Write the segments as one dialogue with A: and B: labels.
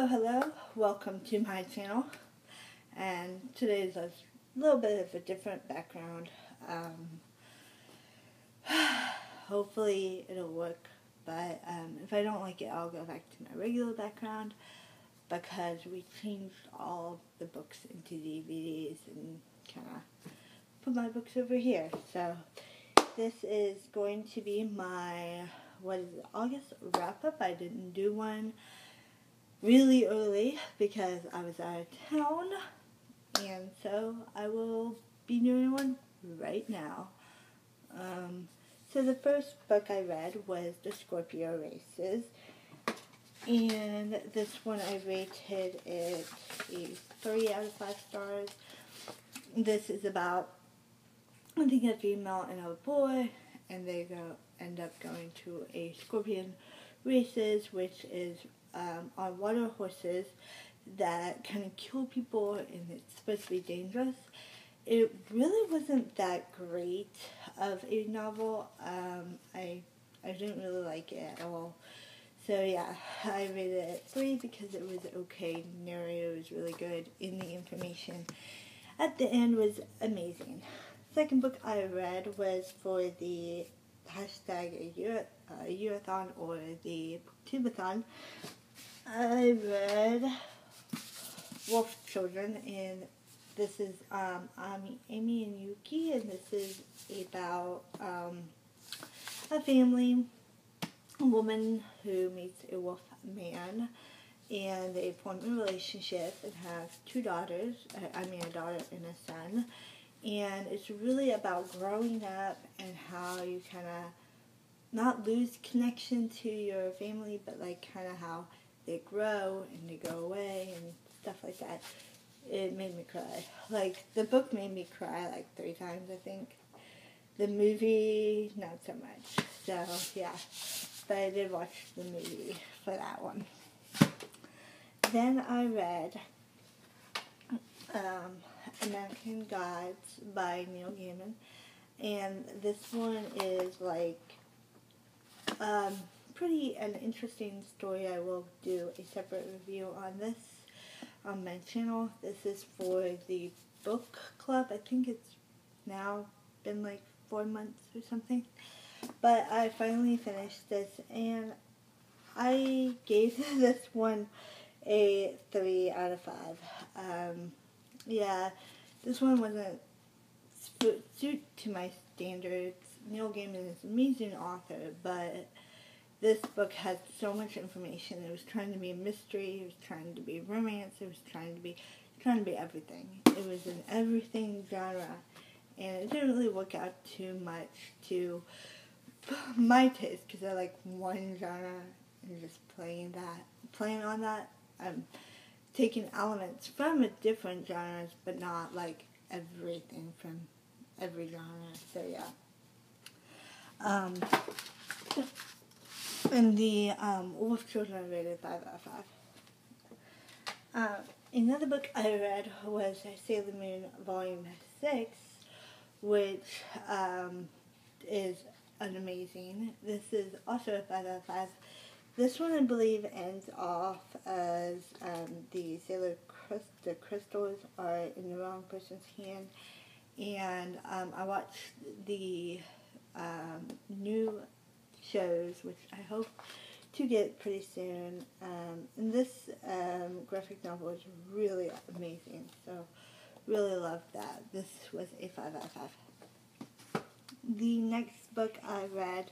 A: Hello, welcome to my channel, and today's a little bit of a different background. Hopefully it'll work, but if I don't like it, I'll go back to my regular background, because we changed all the books into DVDs and kind of put my books over here. So this is going to be my, August wrap-up. I didn't do one really early because I was out of town, and so I will be doing one right now. So the first book I read was the Scorpio races, and this one I rated it a 3 out of 5 stars. This is about, I think, a female and a boy, and they end up going to a scorpion races, which is on water horses that kind of kill people, and it's supposed to be dangerous. It really wasn't that great of a novel. I didn't really like it at all. So yeah, I rated it 3 because it was okay. The narrator was really good, and the information at the end was amazing. Second book I read was for the hashtag Yearathon, or the Booktubeathon. I read Wolf Children, and this is Amy and Yuki, and this is about a family, a woman who meets a wolf man, and they form a relationship and have 2 daughters, a daughter and a son, and it's really about growing up and how you kind of not lose connection to your family, but like kind of how they grow and they go away and stuff like that. It made me cry. Like, the book made me cry like 3 times, I think. The movie, not so much. So, yeah. But I did watch the movie for that one. Then I read American Gods by Neil Gaiman. And this one is like pretty an interesting story. I will do a separate review on this on my channel. This is for the book club. I think it's now been like 4 months or something. But I finally finished this, and I gave this one a 3 out of 5. Yeah, this one wasn't suit to my standards. Neil Gaiman is an amazing author, but this book had so much information. It was trying to be a mystery, it was trying to be romance, it was trying to be everything. It was an everything genre, and it didn't really work out too much to my taste, because I like one genre and just playing on that. I'm taking elements from different genres, but not like everything from every genre. So yeah. And the Wolf Children I rated 5 out of 5. Another book I read was Sailor Moon Volume 6, which is an amazing. This is also a 5 out of 5. This one, I believe, ends off as the crystals are in the wrong person's hand, and I watched the new shows, which I hope to get pretty soon, and this graphic novel is really amazing, so really loved that. This was a 5 out of 5. The next book I read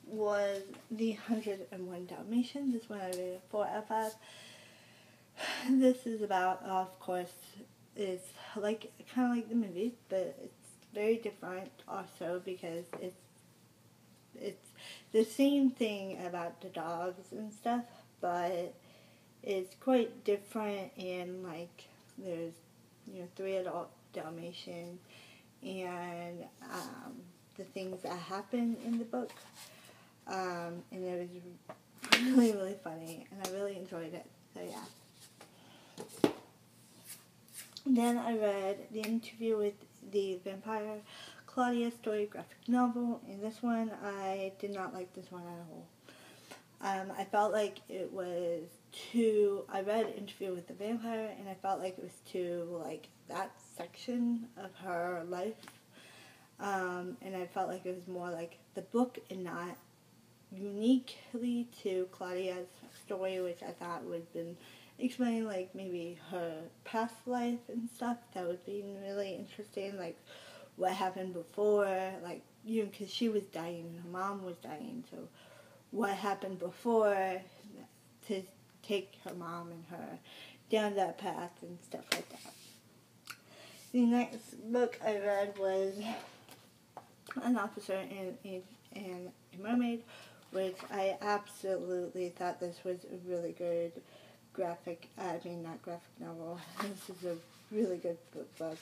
A: was The 101 Dalmatians. This one I rated 4 out of 5. This is about, of course, it's like kind of like the movie, but it's very different also, because it's the same thing about the dogs and stuff, but it's quite different, and like there's 3 adult Dalmatians, and the things that happen in the book, and it was really, really funny, and I really enjoyed it. So yeah. Then I read The Interview with the Vampire, Claudia story graphic novel, and this one, I did not like this one at all. I felt like it was too, I read Interview with the Vampire, and I felt like it was too, like, that section of her life. And I felt like it was more like the book and not uniquely to Claudia's story, which I thought would have been explaining, like, maybe her past life and stuff. That would be really interesting, like, what happened before, like, you know, because she was dying, her mom was dying, so what happened before to take her mom and her down that path and stuff like that. The next book I read was An Officer and a Mermaid, which I absolutely thought this was a really good not graphic novel. This is a really good book.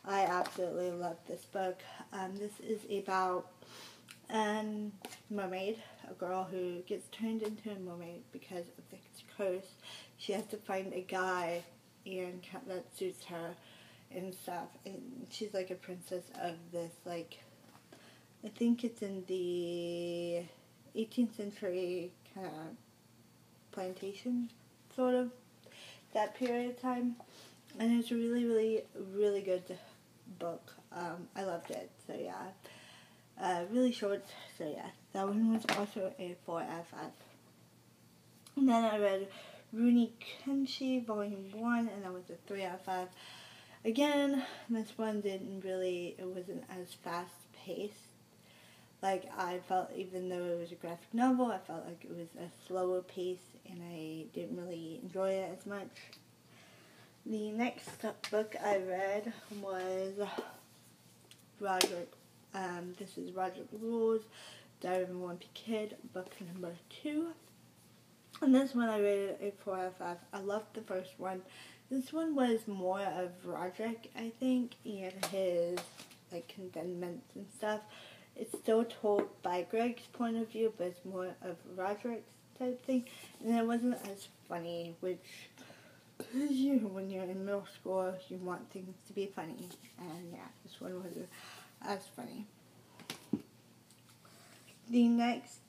A: I absolutely love this book. This is about a mermaid, a girl who gets turned into a mermaid because of the curse. She has to find a guy and that suits her and stuff. And she's like a princess of this, like, I think it's in the 18th century kind of plantation, sort of, that period of time. And it's a really, really, really good book. I loved it, so yeah. Really short, so yeah. That one was also a 4 out of 5. And then I read Rurouni Kenshen, Volume 1, and that was a 3 out of 5. Again, this one it wasn't as fast-paced. Like, I felt, even though it was a graphic novel, I felt like it was a slower pace, and I didn't really enjoy it as much. The next book I read was Rodrick. This is Rodrick Rules, Diary of a Wimpy Kid, book number 2. And this one I rated a 4 out of 5. I loved the first one. This one was more of Rodrick, I think, and his, like, contentments and stuff. It's still told by Greg's point of view, but it's more of Roderick's type thing. And it wasn't as funny, which, when you're in middle school, you want things to be funny. And yeah, this one wasn't as funny. The next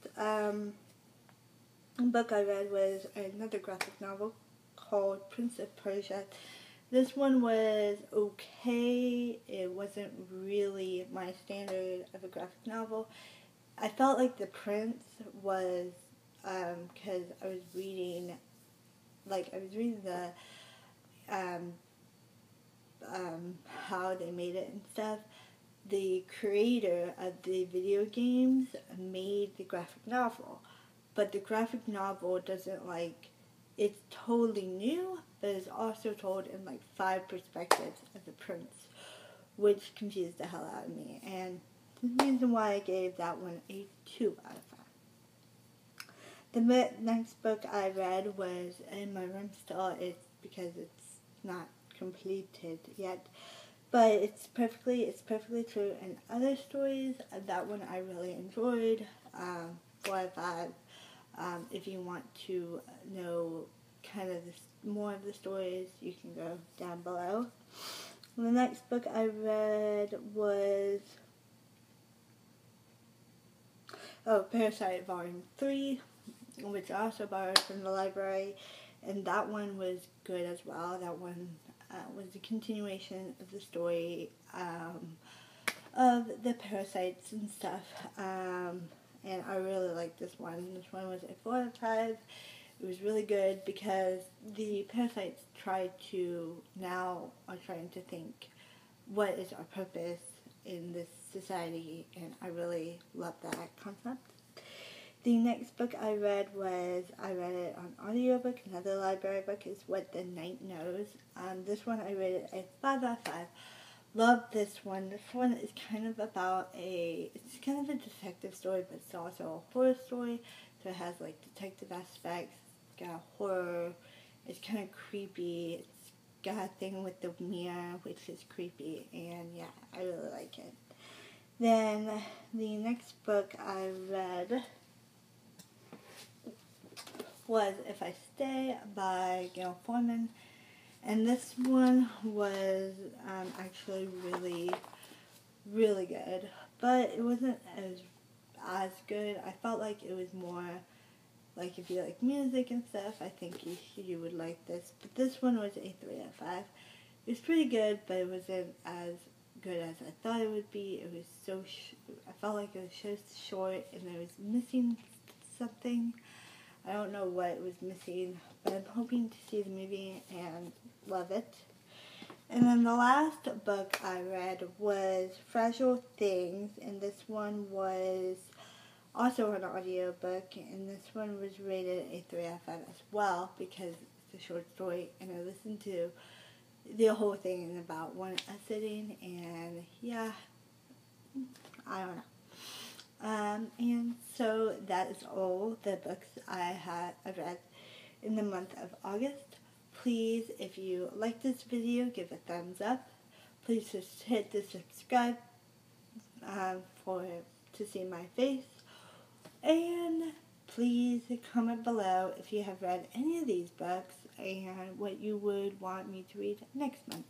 A: book I read was another graphic novel called Prince of Persia. This one was okay. It wasn't really my standard of a graphic novel. I felt like the prince was, because I was reading the, how they made it and stuff. The creator of the video games made the graphic novel, but the graphic novel doesn't, like, it's totally new, but it's also told in, like, 5 perspectives of the prince, which confused the hell out of me, and the reason why I gave that one a 2 out of 5. The next book I read was in my room still. It's because it's not completed yet, but it's perfectly true. And other stories, that one I really enjoyed. 4 out of 5. If you want to know kind of more of the stories, you can go down below. The next book I read was Parasite Volume 3, which I also borrowed from the library, and that one was good as well. That one was a continuation of the story of the parasites and stuff, and I really liked this one. This one was a 4 out of 5. It was really good because the parasites are trying to think, what is our purpose in this society, and I really love that concept. The next book I read it on audiobook. Another library book is What the Night Knows. This one I rated a 5 out of 5. Love this one. This one is kind of it's kind of a detective story, but it's also a horror story. So it has, like, detective aspects. It's got horror. It's kind of creepy. It's got a thing with the mirror, which is creepy. And yeah, I really like it. Then the next book I read was If I Stay by Gail Foreman. And this one was actually really, really good. But it wasn't as good. I felt like it was more Like, if you like music and stuff, I think you would like this. But this one was a 3 out of 5. It was pretty good, but it wasn't as good as I thought it would be. It was so I felt like it was so short, and it was missing something. I don't know what it was missing, but I'm hoping to see the movie and love it. And then the last book I read was Fragile Things, and this one was also an audiobook, and this one was rated a 3 out of 5 as well, because it's a short story, and I listened to the whole thing in about one sitting, and yeah, I don't know. And so that is all the books I've read in the month of August. Please, if you like this video, give a thumbs up. Please just hit the subscribe to see my face. And please comment below if you have read any of these books and what you would want me to read next month.